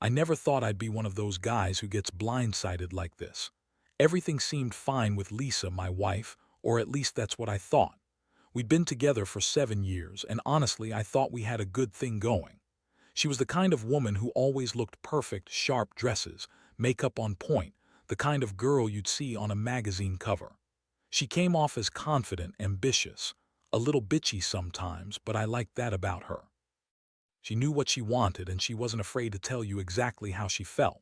I never thought I'd be one of those guys who gets blindsided like this. Everything seemed fine with Lisa, my wife, or at least that's what I thought. We'd been together for 7 years, and honestly, I thought we had a good thing going. She was the kind of woman who always looked perfect, sharp dresses, makeup on point, the kind of girl you'd see on a magazine cover. She came off as confident, ambitious, a little bitchy sometimes, but I liked that about her. She knew what she wanted and she wasn't afraid to tell you exactly how she felt.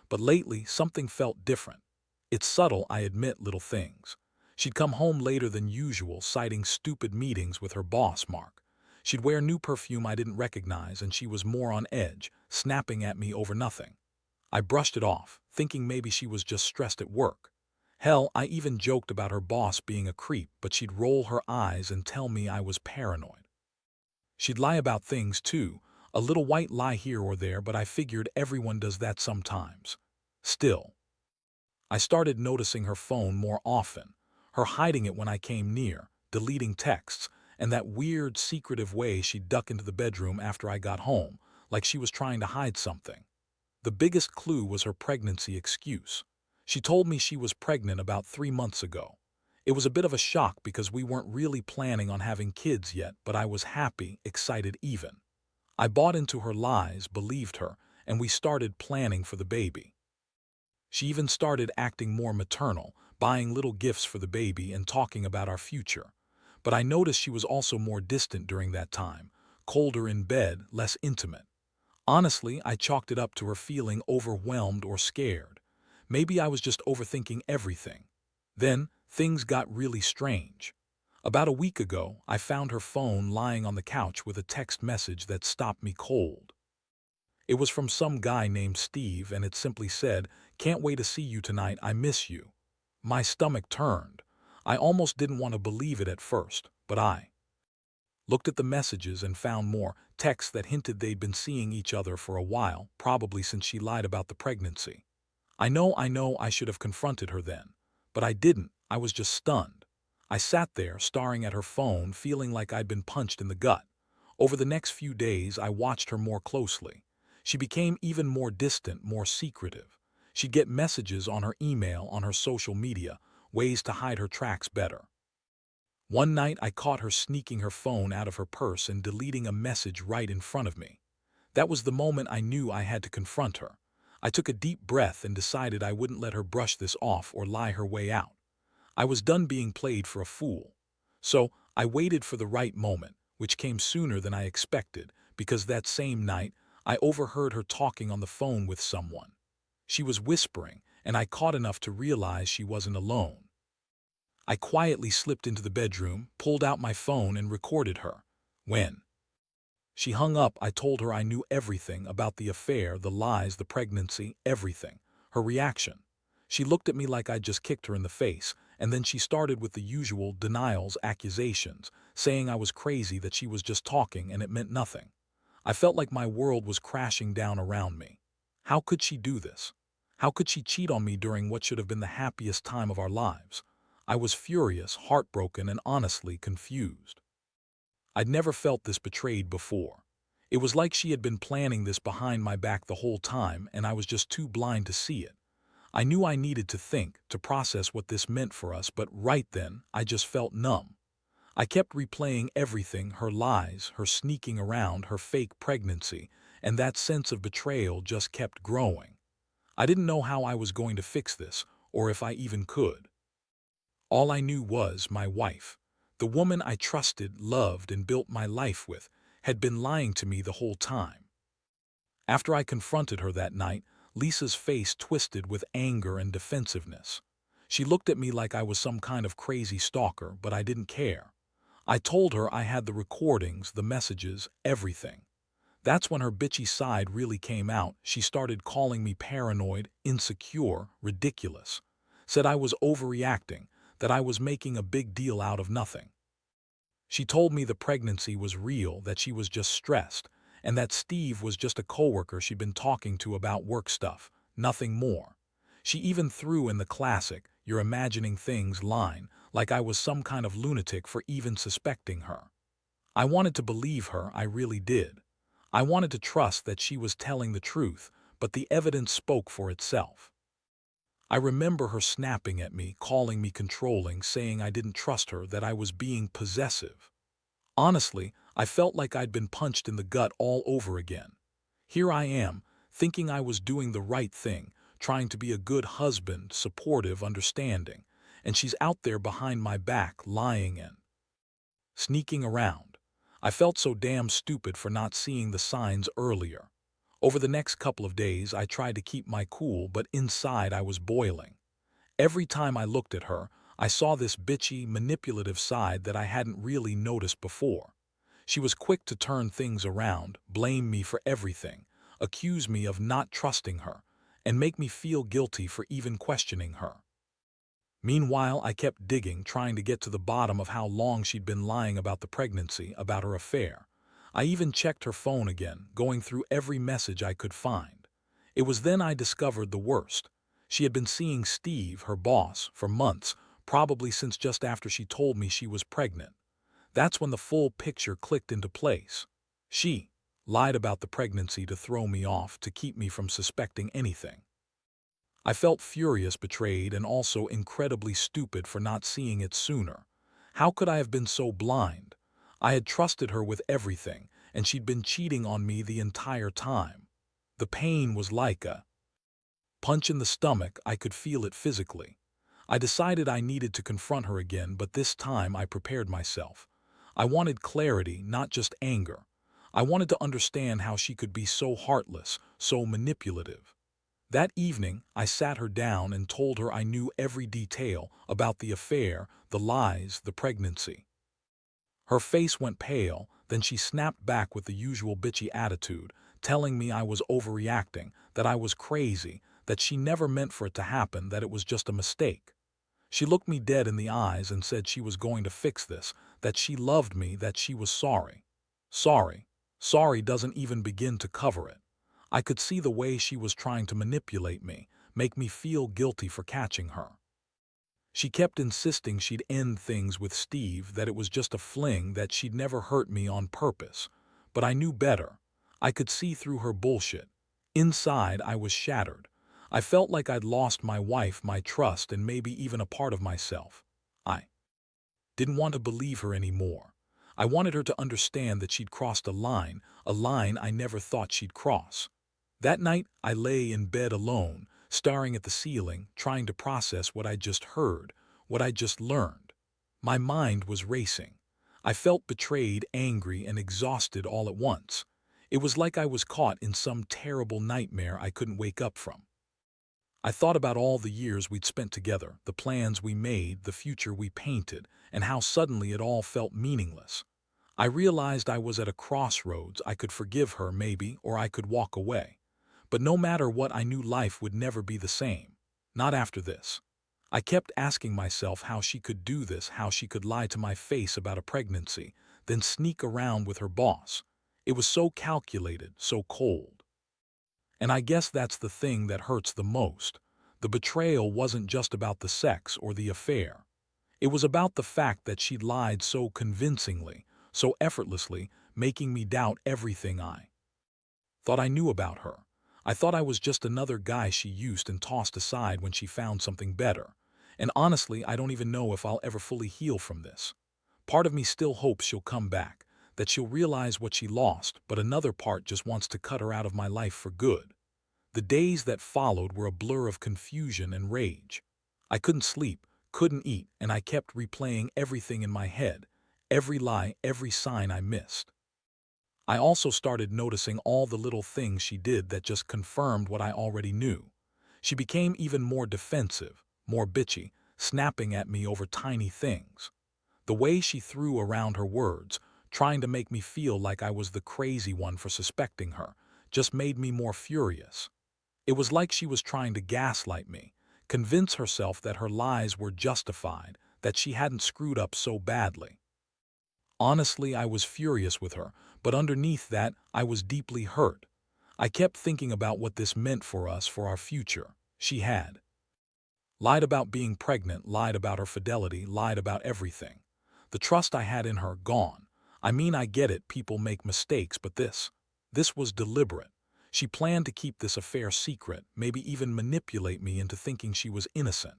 But lately, something felt different. It's subtle, I admit, little things. She'd come home later than usual, citing stupid meetings with her boss, Mark. She'd wear new perfume I didn't recognize, and she was more on edge, snapping at me over nothing. I brushed it off, thinking maybe she was just stressed at work. Hell, I even joked about her boss being a creep, but she'd roll her eyes and tell me I was paranoid. She'd lie about things too, a little white lie here or there, but I figured everyone does that sometimes. Still, I started noticing her phone more often, her hiding it when I came near, deleting texts, and that weird, secretive way she'd duck into the bedroom after I got home, like she was trying to hide something. The biggest clue was her pregnancy excuse. She told me she was pregnant about 3 months ago. It was a bit of a shock because we weren't really planning on having kids yet, but I was happy, excited even. I bought into her lies, believed her, and we started planning for the baby. She even started acting more maternal, buying little gifts for the baby and talking about our future. But I noticed she was also more distant during that time, colder in bed, less intimate. Honestly, I chalked it up to her feeling overwhelmed or scared. Maybe I was just overthinking everything. Then, things got really strange. About a week ago, I found her phone lying on the couch with a text message that stopped me cold. It was from some guy named Steve, and it simply said, "Can't wait to see you tonight, I miss you." My stomach turned. I almost didn't want to believe it at first, but I looked at the messages and found more texts that hinted they'd been seeing each other for a while, probably since she lied about the pregnancy. I know I should have confronted her then, but I didn't. I was just stunned. I sat there, staring at her phone, feeling like I'd been punched in the gut. Over the next few days, I watched her more closely. She became even more distant, more secretive. She'd get messages on her email, on her social media, ways to hide her tracks better. One night, I caught her sneaking her phone out of her purse and deleting a message right in front of me. That was the moment I knew I had to confront her. I took a deep breath and decided I wouldn't let her brush this off or lie her way out. I was done being played for a fool. So I waited for the right moment, which came sooner than I expected, because that same night I overheard her talking on the phone with someone. She was whispering, and I caught enough to realize she wasn't alone. I quietly slipped into the bedroom, pulled out my phone, and recorded her. When she hung up, I told her I knew everything about the affair, the lies, the pregnancy, everything. Her reaction. She looked at me like I'd just kicked her in the face, and then she started with the usual denials, accusations, saying I was crazy, that she was just talking and it meant nothing. I felt like my world was crashing down around me. How could she do this? How could she cheat on me during what should have been the happiest time of our lives? I was furious, heartbroken, and honestly confused. I'd never felt this betrayed before. It was like she had been planning this behind my back the whole time, and I was just too blind to see it. I knew I needed to think, to process what this meant for us, but right then, I just felt numb. I kept replaying everything, her lies, her sneaking around, her fake pregnancy, and that sense of betrayal just kept growing. I didn't know how I was going to fix this, or if I even could. All I knew was my wife, the woman I trusted, loved, and built my life with, had been lying to me the whole time. After I confronted her that night, Lisa's face twisted with anger and defensiveness. She looked at me like I was some kind of crazy stalker, but I didn't care. I told her I had the recordings, the messages, everything. That's when her bitchy side really came out. She started calling me paranoid, insecure, ridiculous. Said I was overreacting, that I was making a big deal out of nothing. She told me the pregnancy was real, that she was just stressed, and that Steve was just a coworker she'd been talking to about work stuff, nothing more. She even threw in the classic, "you're imagining things" line, like I was some kind of lunatic for even suspecting her. I wanted to believe her, I really did. I wanted to trust that she was telling the truth, but the evidence spoke for itself. I remember her snapping at me, calling me controlling, saying I didn't trust her, that I was being possessive. Honestly, I felt like I'd been punched in the gut all over again. Here I am, thinking I was doing the right thing, trying to be a good husband, supportive, understanding, and she's out there behind my back, lying and sneaking around. I felt so damn stupid for not seeing the signs earlier. Over the next couple of days, I tried to keep my cool, but inside I was boiling. Every time I looked at her, I saw this bitchy, manipulative side that I hadn't really noticed before. She was quick to turn things around, blame me for everything, accuse me of not trusting her, and make me feel guilty for even questioning her. Meanwhile, I kept digging, trying to get to the bottom of how long she'd been lying about the pregnancy, about her affair. I even checked her phone again, going through every message I could find. It was then I discovered the worst. She had been seeing Steve, her boss, for months, probably since just after she told me she was pregnant. That's when the full picture clicked into place. She lied about the pregnancy to throw me off, to keep me from suspecting anything. I felt furious, betrayed, and also incredibly stupid for not seeing it sooner. How could I have been so blind? I had trusted her with everything, and she'd been cheating on me the entire time. The pain was like a punch in the stomach. I could feel it physically. I decided I needed to confront her again, but this time I prepared myself. I wanted clarity, not just anger. I wanted to understand how she could be so heartless, so manipulative. That evening, I sat her down and told her I knew every detail about the affair, the lies, the pregnancy. Her face went pale, then she snapped back with the usual bitchy attitude, telling me I was overreacting, that I was crazy, that she never meant for it to happen, that it was just a mistake. She looked me dead in the eyes and said she was going to fix this, that she loved me, that she was sorry. Sorry. Sorry doesn't even begin to cover it. I could see the way she was trying to manipulate me, make me feel guilty for catching her. She kept insisting she'd end things with Steve, that it was just a fling, that she'd never hurt me on purpose. But I knew better. I could see through her bullshit. Inside, I was shattered. I felt like I'd lost my wife, my trust, and maybe even a part of myself. I didn't want to believe her anymore. I wanted her to understand that she'd crossed a line I never thought she'd cross. That night, I lay in bed alone, staring at the ceiling, trying to process what I'd just heard, what I'd just learned. My mind was racing. I felt betrayed, angry, and exhausted all at once. It was like I was caught in some terrible nightmare I couldn't wake up from. I thought about all the years we'd spent together, the plans we made, the future we painted, and how suddenly it all felt meaningless. I realized I was at a crossroads. I could forgive her, maybe, or I could walk away. But no matter what, I knew life would never be the same. Not after this. I kept asking myself how she could do this, how she could lie to my face about a pregnancy, then sneak around with her boss. It was so calculated, so cold. And I guess that's the thing that hurts the most. The betrayal wasn't just about the sex or the affair. It was about the fact that she'd lied so convincingly, so effortlessly, making me doubt everything I thought I knew about her. I thought I was just another guy she used and tossed aside when she found something better. And honestly, I don't even know if I'll ever fully heal from this. Part of me still hopes she'll come back, that she'll realize what she lost, but another part just wants to cut her out of my life for good. The days that followed were a blur of confusion and rage. I couldn't sleep, couldn't eat, and I kept replaying everything in my head, every lie, every sign I missed. I also started noticing all the little things she did that just confirmed what I already knew. She became even more defensive, more bitchy, snapping at me over tiny things. The way she threw around her words, trying to make me feel like I was the crazy one for suspecting her, just made me more furious. It was like she was trying to gaslight me, convince herself that her lies were justified, that she hadn't screwed up so badly. Honestly, I was furious with her, but underneath that, I was deeply hurt. I kept thinking about what this meant for us, for our future. She had lied about being pregnant, lied about her fidelity, lied about everything. The trust I had in her, gone. I mean, I get it, people make mistakes, but this was deliberate. She planned to keep this affair secret, maybe even manipulate me into thinking she was innocent.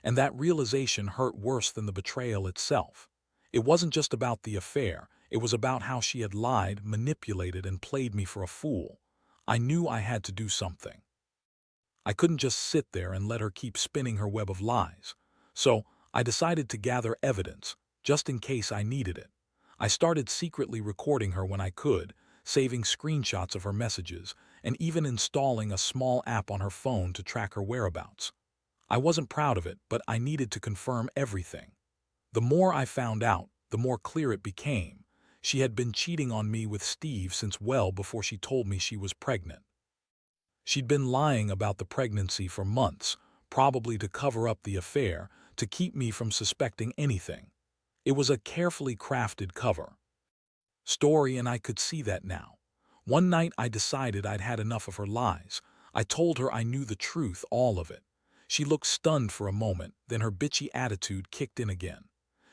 And that realization hurt worse than the betrayal itself. It wasn't just about the affair, it was about how she had lied, manipulated, and played me for a fool. I knew I had to do something. I couldn't just sit there and let her keep spinning her web of lies. So, I decided to gather evidence, just in case I needed it. I started secretly recording her when I could, saving screenshots of her messages, and even installing a small app on her phone to track her whereabouts. I wasn't proud of it, but I needed to confirm everything. The more I found out, the more clear it became. She had been cheating on me with Steve since well before she told me she was pregnant. She'd been lying about the pregnancy for months, probably to cover up the affair, to keep me from suspecting anything. It was a carefully crafted cover story, and I could see that now. One night I decided I'd had enough of her lies. I told her I knew the truth, all of it. She looked stunned for a moment, then her bitchy attitude kicked in again.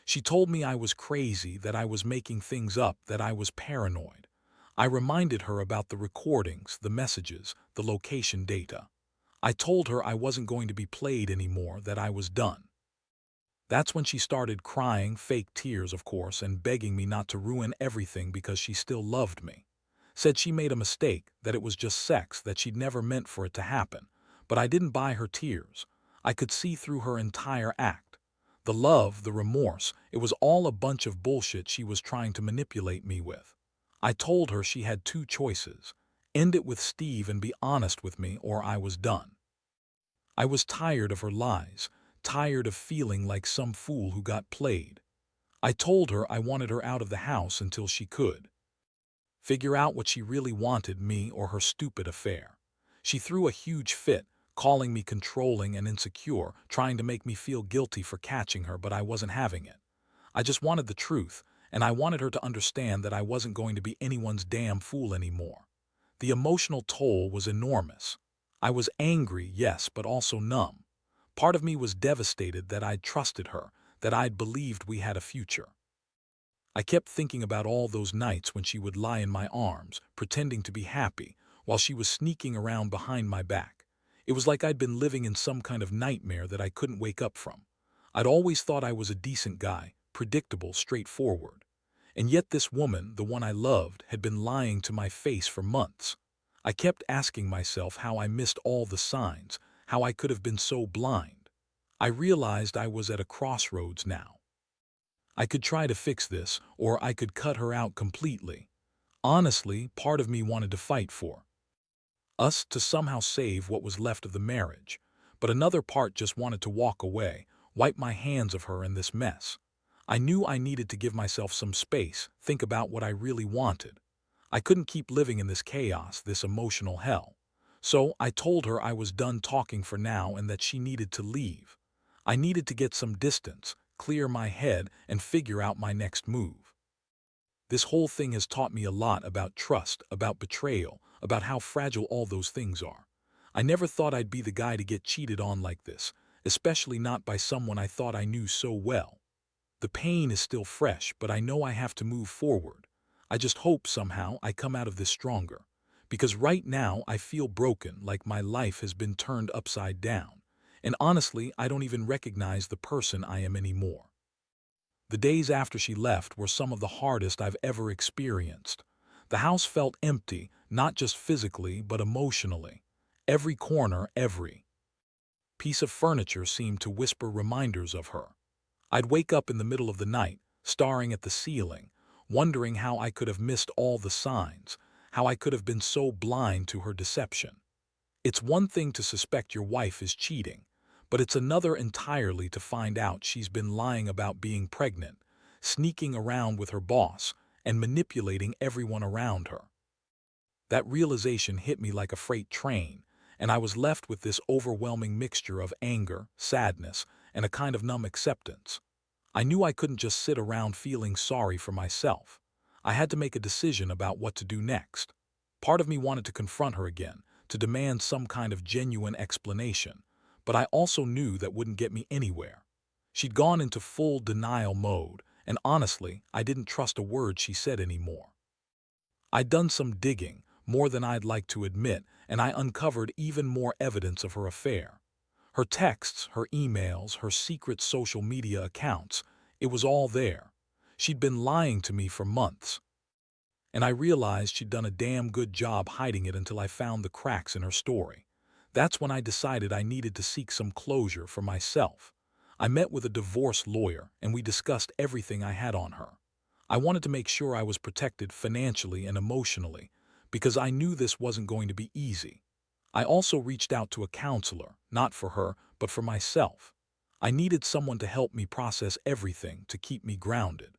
She told me I was crazy, that I was making things up, that I was paranoid. I reminded her about the recordings, the messages, the location data. I told her I wasn't going to be played anymore, that I was done. That's when she started crying, fake tears of course, and begging me not to ruin everything because she still loved me. Said she made a mistake, that it was just sex, that she'd never meant for it to happen. But I didn't buy her tears. I could see through her entire act. The love, the remorse, it was all a bunch of bullshit she was trying to manipulate me with. I told her she had two choices: end it with Steve and be honest with me, or I was done. I was tired of her lies, tired of feeling like some fool who got played. I told her I wanted her out of the house until she could figure out what she really wanted, me or her stupid affair. She threw a huge fit, calling me controlling and insecure, trying to make me feel guilty for catching her, but I wasn't having it. I just wanted the truth, and I wanted her to understand that I wasn't going to be anyone's damn fool anymore. The emotional toll was enormous. I was angry, yes, but also numb. Part of me was devastated that I'd trusted her, that I'd believed we had a future. I kept thinking about all those nights when she would lie in my arms, pretending to be happy, while she was sneaking around behind my back. It was like I'd been living in some kind of nightmare that I couldn't wake up from. I'd always thought I was a decent guy, predictable, straightforward. And yet this woman, the one I loved, had been lying to my face for months. I kept asking myself how I missed all the signs, how I could have been so blind. I realized I was at a crossroads now. I could try to fix this, or I could cut her out completely. Honestly, part of me wanted to fight for us, to somehow save what was left of the marriage, but another part just wanted to walk away, wipe my hands of her and this mess. I knew I needed to give myself some space, think about what I really wanted. I couldn't keep living in this chaos, this emotional hell. So I told her I was done talking for now and that she needed to leave. I needed to get some distance, clear my head, and figure out my next move. This whole thing has taught me a lot about trust, about betrayal, about how fragile all those things are. I never thought I'd be the guy to get cheated on like this, especially not by someone I thought I knew so well. The pain is still fresh, but I know I have to move forward. I just hope somehow I come out of this stronger. Because right now I feel broken, like my life has been turned upside down. And honestly, I don't even recognize the person I am anymore. The days after she left were some of the hardest I've ever experienced. The house felt empty, not just physically, but emotionally. Every corner, every piece of furniture seemed to whisper reminders of her. I'd wake up in the middle of the night, staring at the ceiling, wondering how I could have missed all the signs, how I could have been so blind to her deception. It's one thing to suspect your wife is cheating, but it's another entirely to find out she's been lying about being pregnant, sneaking around with her boss, and manipulating everyone around her. That realization hit me like a freight train, and I was left with this overwhelming mixture of anger, sadness, and a kind of numb acceptance. I knew I couldn't just sit around feeling sorry for myself. I had to make a decision about what to do next. Part of me wanted to confront her again, to demand some kind of genuine explanation, but I also knew that wouldn't get me anywhere. She'd gone into full denial mode, and honestly, I didn't trust a word she said anymore. I'd done some digging, more than I'd like to admit, and I uncovered even more evidence of her affair. Her texts, her emails, her secret social media accounts, it was all there. She'd been lying to me for months, and I realized she'd done a damn good job hiding it until I found the cracks in her story. That's when I decided I needed to seek some closure for myself. I met with a divorce lawyer, and we discussed everything I had on her. I wanted to make sure I was protected financially and emotionally, because I knew this wasn't going to be easy. I also reached out to a counselor, not for her, but for myself. I needed someone to help me process everything, to keep me grounded.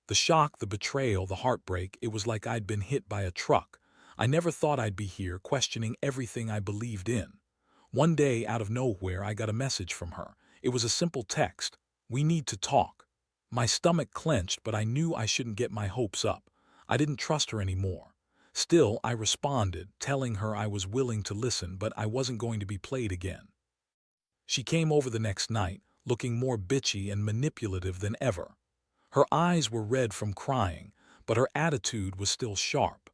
The shock, the betrayal, the heartbreak, it was like I'd been hit by a truck. I never thought I'd be here, questioning everything I believed in. One day, out of nowhere, I got a message from her. It was a simple text: "We need to talk." My stomach clenched, but I knew I shouldn't get my hopes up. I didn't trust her anymore. Still, I responded, telling her I was willing to listen, but I wasn't going to be played again. She came over the next night, looking more bitchy and manipulative than ever. Her eyes were red from crying, but her attitude was still sharp.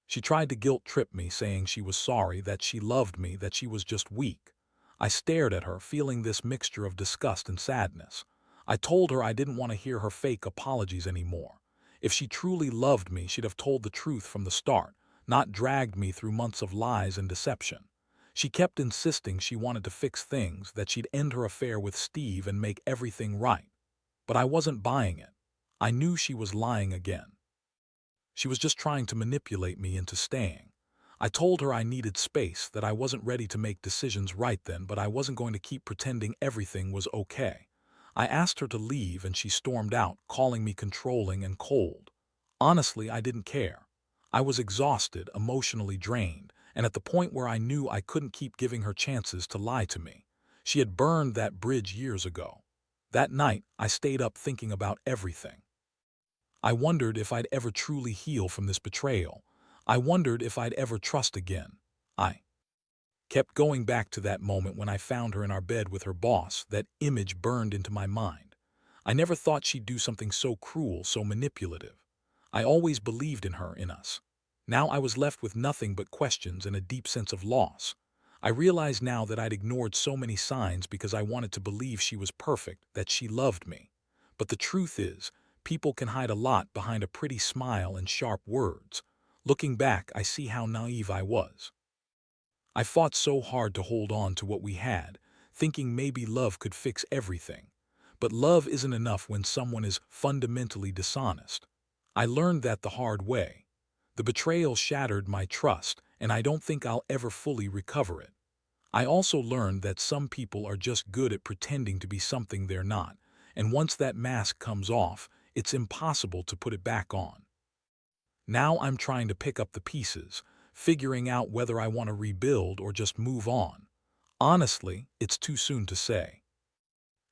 She tried to guilt-trip me, saying she was sorry, that she loved me, that she was just weak. I stared at her, feeling this mixture of disgust and sadness. I told her I didn't want to hear her fake apologies anymore. If she truly loved me, she'd have told the truth from the start, not dragged me through months of lies and deception. She kept insisting she wanted to fix things, that she'd end her affair with Steve and make everything right. But I wasn't buying it. I knew she was lying again. She was just trying to manipulate me into staying. I told her I needed space, that I wasn't ready to make decisions right then, but I wasn't going to keep pretending everything was okay. I asked her to leave, and she stormed out, calling me controlling and cold. Honestly, I didn't care. I was exhausted, emotionally drained, and at the point where I knew I couldn't keep giving her chances to lie to me. She had burned that bridge years ago. That night, I stayed up thinking about everything. I wondered if I'd ever truly heal from this betrayal. I wondered if I'd ever trust again. I kept going back to that moment when I found her in our bed with her boss. That image burned into my mind. I never thought she'd do something so cruel, so manipulative. I always believed in her, in us. Now I was left with nothing but questions and a deep sense of loss. I realized now that I'd ignored so many signs because I wanted to believe she was perfect, that she loved me. But the truth is, people can hide a lot behind a pretty smile and sharp words. Looking back, I see how naive I was. I fought so hard to hold on to what we had, thinking maybe love could fix everything. But love isn't enough when someone is fundamentally dishonest. I learned that the hard way. The betrayal shattered my trust, and I don't think I'll ever fully recover it. I also learned that some people are just good at pretending to be something they're not, and once that mask comes off, it's impossible to put it back on. Now I'm trying to pick up the pieces, figuring out whether I want to rebuild or just move on. Honestly, it's too soon to say.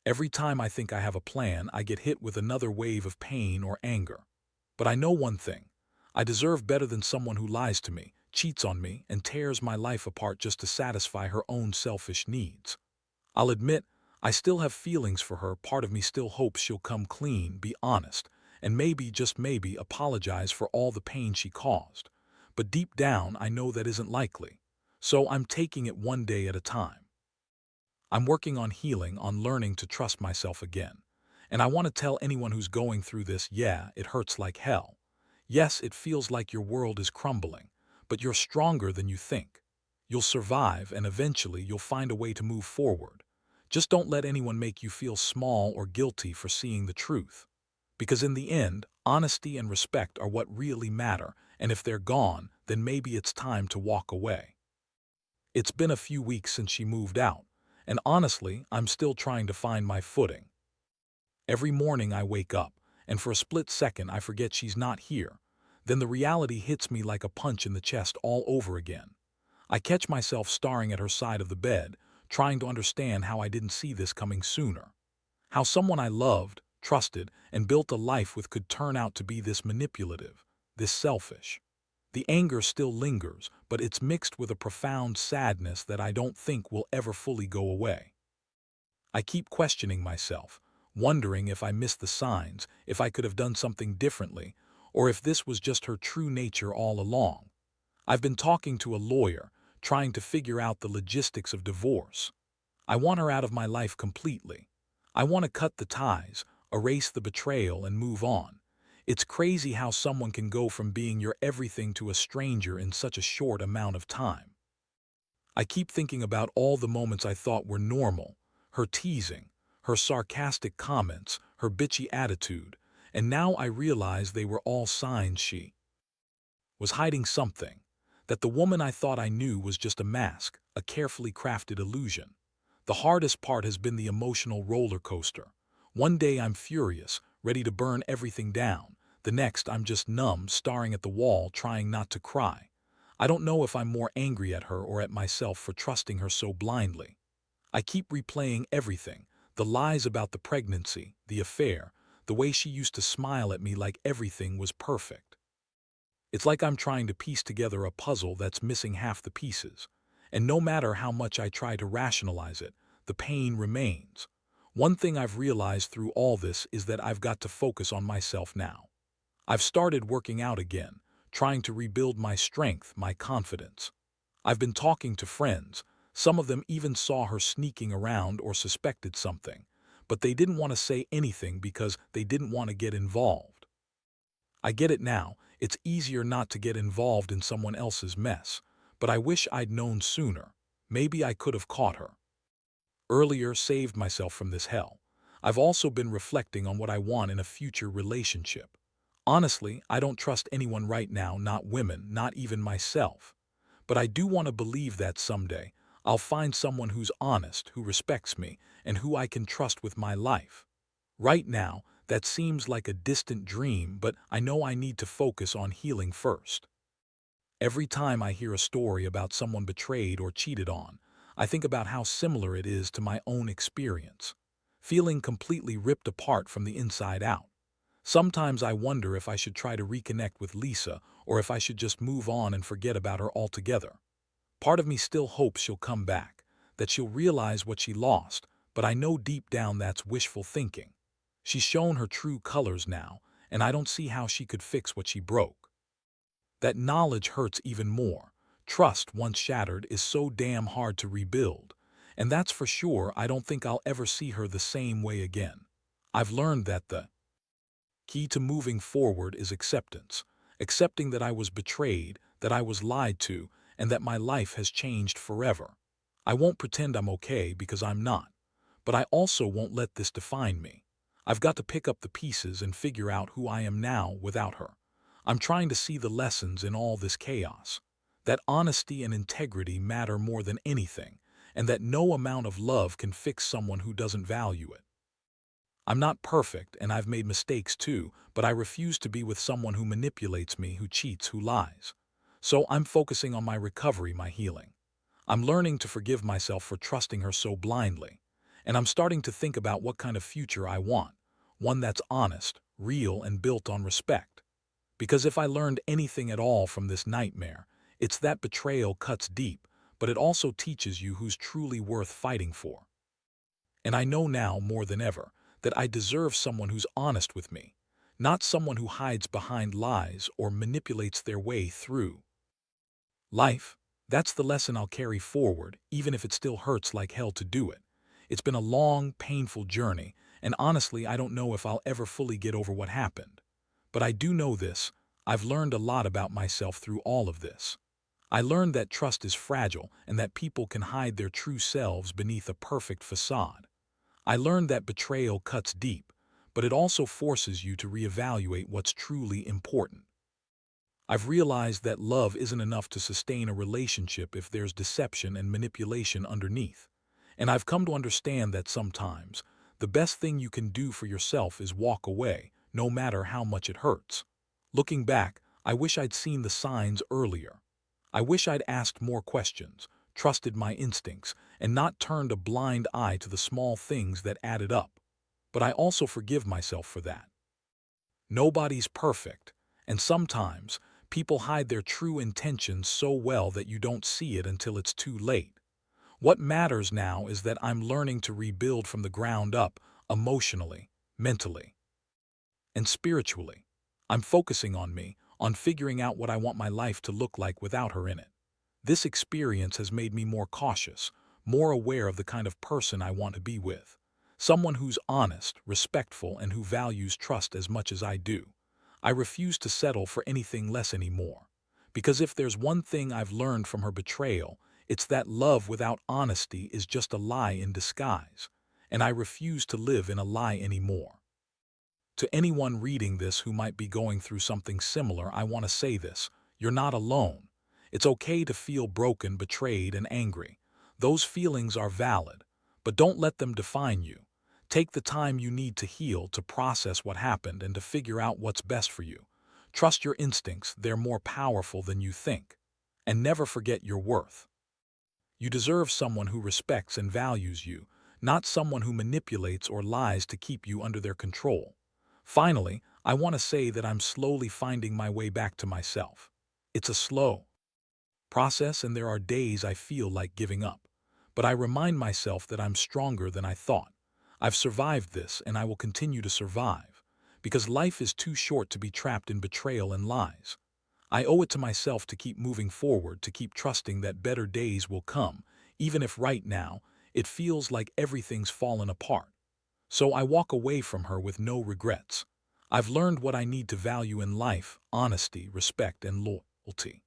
Every time I think I have a plan, I get hit with another wave of pain or anger. But I know one thing: I deserve better than someone who lies to me, cheats on me, and tears my life apart just to satisfy her own selfish needs. I'll admit, I still have feelings for her. Part of me still hopes she'll come clean, be honest, and maybe, just maybe, apologize for all the pain she caused. But deep down, I know that isn't likely. So I'm taking it one day at a time. I'm working on healing, on learning to trust myself again. And I want to tell anyone who's going through this, yeah, it hurts like hell. Yes, it feels like your world is crumbling, but you're stronger than you think. You'll survive, and eventually you'll find a way to move forward. Just don't let anyone make you feel small or guilty for seeing the truth. Because in the end, honesty and respect are what really matter, and if they're gone, then maybe it's time to walk away. It's been a few weeks since she moved out, and honestly, I'm still trying to find my footing. Every morning I wake up, and for a split second I forget she's not here. Then the reality hits me like a punch in the chest all over again. I catch myself staring at her side of the bed, trying to understand how I didn't see this coming sooner. How someone I loved, trusted, and built a life with could turn out to be this manipulative, this selfish. The anger still lingers, but it's mixed with a profound sadness that I don't think will ever fully go away. I keep questioning myself, wondering if I missed the signs, if I could have done something differently, or if this was just her true nature all along. I've been talking to a lawyer, trying to figure out the logistics of divorce. I want her out of my life completely. I want to cut the ties, erase the betrayal, and move on. It's crazy how someone can go from being your everything to a stranger in such a short amount of time. I keep thinking about all the moments I thought were normal, her teasing, her sarcastic comments, her bitchy attitude, and now I realize they were all signs she was hiding something, that the woman I thought I knew was just a mask, a carefully crafted illusion. The hardest part has been the emotional roller coaster. One day I'm furious, ready to burn everything down. The next I'm just numb, staring at the wall, trying not to cry. I don't know if I'm more angry at her or at myself for trusting her so blindly. I keep replaying everything, the lies about the pregnancy, the affair, the way she used to smile at me like everything was perfect. It's like I'm trying to piece together a puzzle that's missing half the pieces. And no matter how much I try to rationalize it, the pain remains. One thing I've realized through all this is that I've got to focus on myself now. I've started working out again, trying to rebuild my strength, my confidence. I've been talking to friends. Some of them even saw her sneaking around or suspected something, but they didn't want to say anything because they didn't want to get involved. I get it now. It's easier not to get involved in someone else's mess, but I wish I'd known sooner. Maybe I could have caught her earlier, saved myself from this hell. I've also been reflecting on what I want in a future relationship. Honestly, I don't trust anyone right now, not women, not even myself. But I do want to believe that someday I'll find someone who's honest, who respects me, and who I can trust with my life. Right now, that seems like a distant dream, but I know I need to focus on healing first. Every time I hear a story about someone betrayed or cheated on, I think about how similar it is to my own experience, feeling completely ripped apart from the inside out. Sometimes I wonder if I should try to reconnect with Lisa or if I should just move on and forget about her altogether. Part of me still hopes she'll come back, that she'll realize what she lost, but I know deep down that's wishful thinking. She's shown her true colors now, and I don't see how she could fix what she broke. That knowledge hurts even more. Trust, once shattered, is so damn hard to rebuild. And that's for sure. I don't think I'll ever see her the same way again. I've learned that the key to moving forward is acceptance. Accepting that I was betrayed, that I was lied to, and that my life has changed forever. I won't pretend I'm okay because I'm not. But I also won't let this define me. I've got to pick up the pieces and figure out who I am now without her. I'm trying to see the lessons in all this chaos. That honesty and integrity matter more than anything, and that no amount of love can fix someone who doesn't value it. I'm not perfect, and I've made mistakes too, but I refuse to be with someone who manipulates me, who cheats, who lies. So I'm focusing on my recovery, my healing. I'm learning to forgive myself for trusting her so blindly. And I'm starting to think about what kind of future I want. One that's honest, real, and built on respect. Because if I learned anything at all from this nightmare, it's that betrayal cuts deep, but it also teaches you who's truly worth fighting for. And I know now more than ever that I deserve someone who's honest with me, not someone who hides behind lies or manipulates their way through life. That's the lesson I'll carry forward, even if it still hurts like hell to do it. It's been a long, painful journey, and honestly, I don't know if I'll ever fully get over what happened. But I do know this: I've learned a lot about myself through all of this. I learned that trust is fragile and that people can hide their true selves beneath a perfect facade. I learned that betrayal cuts deep, but it also forces you to reevaluate what's truly important. I've realized that love isn't enough to sustain a relationship if there's deception and manipulation underneath. And I've come to understand that sometimes the best thing you can do for yourself is walk away, no matter how much it hurts. Looking back, I wish I'd seen the signs earlier. I wish I'd asked more questions, trusted my instincts, and not turned a blind eye to the small things that added up. But I also forgive myself for that. Nobody's perfect, and sometimes people hide their true intentions so well that you don't see it until it's too late. What matters now is that I'm learning to rebuild from the ground up, emotionally, mentally, and spiritually. I'm focusing on me, on figuring out what I want my life to look like without her in it. This experience has made me more cautious, more aware of the kind of person I want to be with. Someone who's honest, respectful, and who values trust as much as I do. I refuse to settle for anything less anymore. Because if there's one thing I've learned from her betrayal, it's that love without honesty is just a lie in disguise. And I refuse to live in a lie anymore. To anyone reading this who might be going through something similar, I want to say this: you're not alone. It's okay to feel broken, betrayed, and angry. Those feelings are valid, but don't let them define you. Take the time you need to heal, to process what happened, and to figure out what's best for you. Trust your instincts, they're more powerful than you think. And never forget your worth. You deserve someone who respects and values you, not someone who manipulates or lies to keep you under their control. Finally, I want to say that I'm slowly finding my way back to myself. It's a slow process, and there are days I feel like giving up. But I remind myself that I'm stronger than I thought. I've survived this, and I will continue to survive. Because life is too short to be trapped in betrayal and lies. I owe it to myself to keep moving forward, to keep trusting that better days will come, even if right now it feels like everything's fallen apart. So I walk away from her with no regrets. I've learned what I need to value in life: honesty, respect, and loyalty.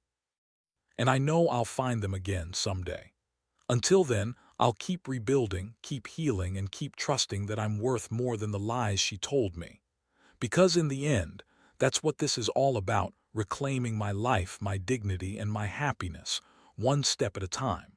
And I know I'll find them again someday. Until then, I'll keep rebuilding, keep healing, and keep trusting that I'm worth more than the lies she told me. Because in the end, that's what this is all about: reclaiming my life, my dignity, and my happiness, one step at a time.